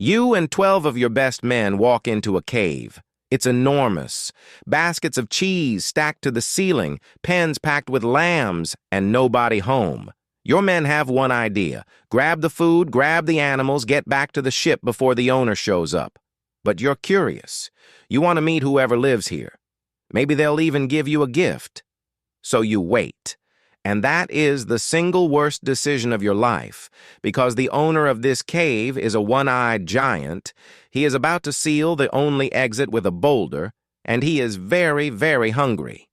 You and 12 of your best men walk into a cave. It's enormous. Baskets of cheese stacked to the ceiling, pens packed with lambs, and nobody home. Your men have one idea. Grab the food, grab the animals, get back to the ship before the owner shows up. But you're curious. You want to meet whoever lives here. Maybe they'll even give you a gift. So you wait. And that is the single worst decision of your life, because the owner of this cave is a one-eyed giant. He is about to seal the only exit with a boulder, and he is very, very hungry.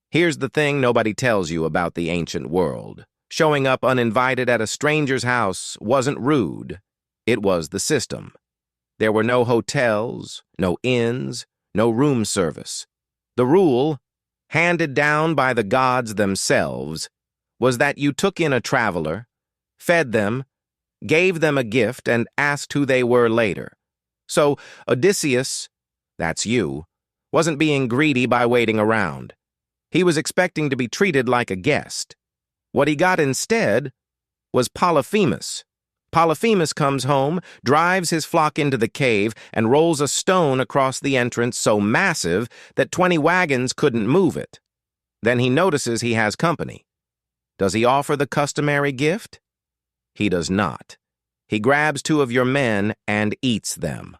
Here's the thing nobody tells you about the ancient world. Showing up uninvited at a stranger's house wasn't rude. It was the system. There were no hotels, no inns, no room service. The rule, handed down by the gods themselves, was that you took in a traveler, fed them, gave them a gift, and asked who they were later. So Odysseus, that's you, wasn't being greedy by waiting around. He was expecting to be treated like a guest. What he got instead was Polyphemus. Polyphemus comes home, drives his flock into the cave, and rolls a stone across the entrance so massive that 20 wagons couldn't move it. Then he notices he has company. Does he offer the customary gift? He does not. He grabs 2 of your men and eats them.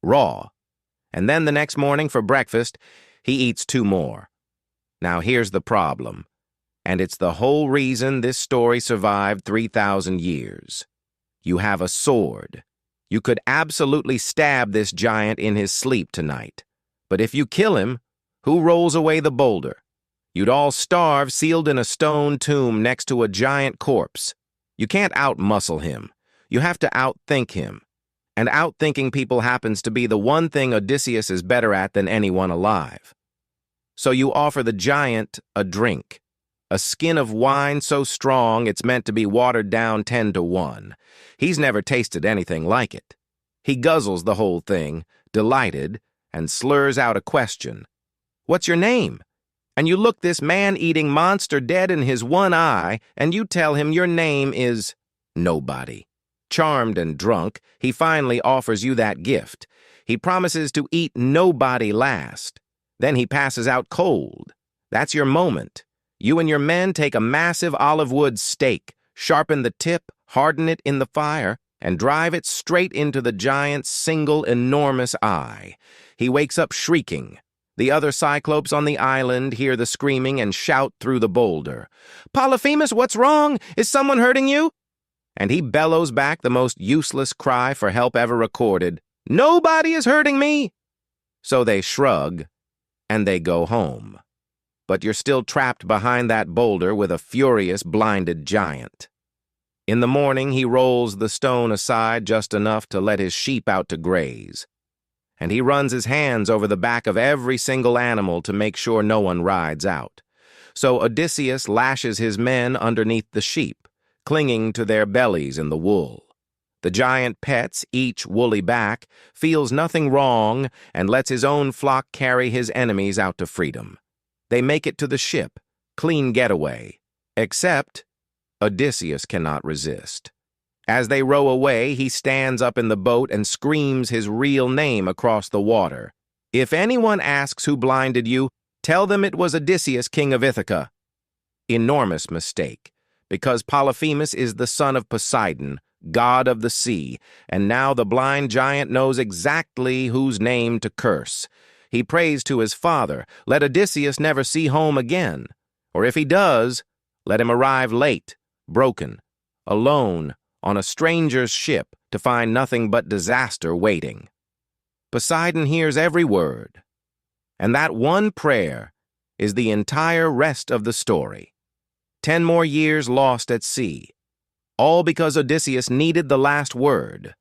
Raw. And then the next morning for breakfast, he eats 2 more. Now here's the problem. And it's the whole reason this story survived 3,000 years. You have a sword. You could absolutely stab this giant in his sleep tonight. But if you kill him, who rolls away the boulder? You'd all starve sealed in a stone tomb next to a giant corpse. You can't out-muscle him. You have to outthink him. And outthinking people happens to be the one thing Odysseus is better at than anyone alive. So you offer the giant a drink. A skin of wine so strong it's meant to be watered down 10 to 1. He's never tasted anything like it. He guzzles the whole thing, delighted, and slurs out a question. What's your name? And you look this man-eating monster dead in his one eye, and you tell him your name is nobody. Charmed and drunk, he finally offers you that gift. He promises to eat nobody last. Then he passes out cold. That's your moment. You and your men take a massive olive wood stake, sharpen the tip, harden it in the fire, and drive it straight into the giant's single enormous eye. He wakes up shrieking. The other Cyclops on the island hear the screaming and shout through the boulder. "Polyphemus, what's wrong? Is someone hurting you?" And he bellows back the most useless cry for help ever recorded. "Nobody is hurting me!" So they shrug, and they go home. But you're still trapped behind that boulder with a furious, blinded giant. In the morning, he rolls the stone aside just enough to let his sheep out to graze. And he runs his hands over the back of every single animal to make sure no one rides out. So Odysseus lashes his men underneath the sheep, clinging to their bellies in the wool. The giant pets, each woolly back, feels nothing wrong and lets his own flock carry his enemies out to freedom. They make it to the ship, clean getaway, except Odysseus cannot resist. As they row away, he stands up in the boat and screams his real name across the water. "If anyone asks who blinded you, tell them it was Odysseus, king of Ithaca." Enormous mistake, because Polyphemus is the son of Poseidon, god of the sea, and now the blind giant knows exactly whose name to curse. He prays to his father, let Odysseus never see home again. Or if he does, let him arrive late, broken, alone, on a stranger's ship to find nothing but disaster waiting. Poseidon hears every word, and that one prayer is the entire rest of the story. 10 more years lost at sea, all because Odysseus needed the last word.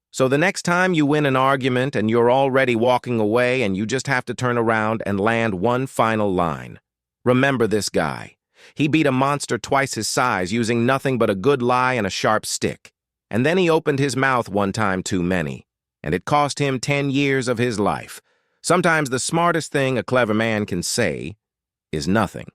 So the next time you win an argument and you're already walking away and you just have to turn around and land one final line, remember this guy. He beat a monster twice his size using nothing but a good lie and a sharp stick. And then he opened his mouth one time too many, and it cost him 10 years of his life. Sometimes the smartest thing a clever man can say is nothing.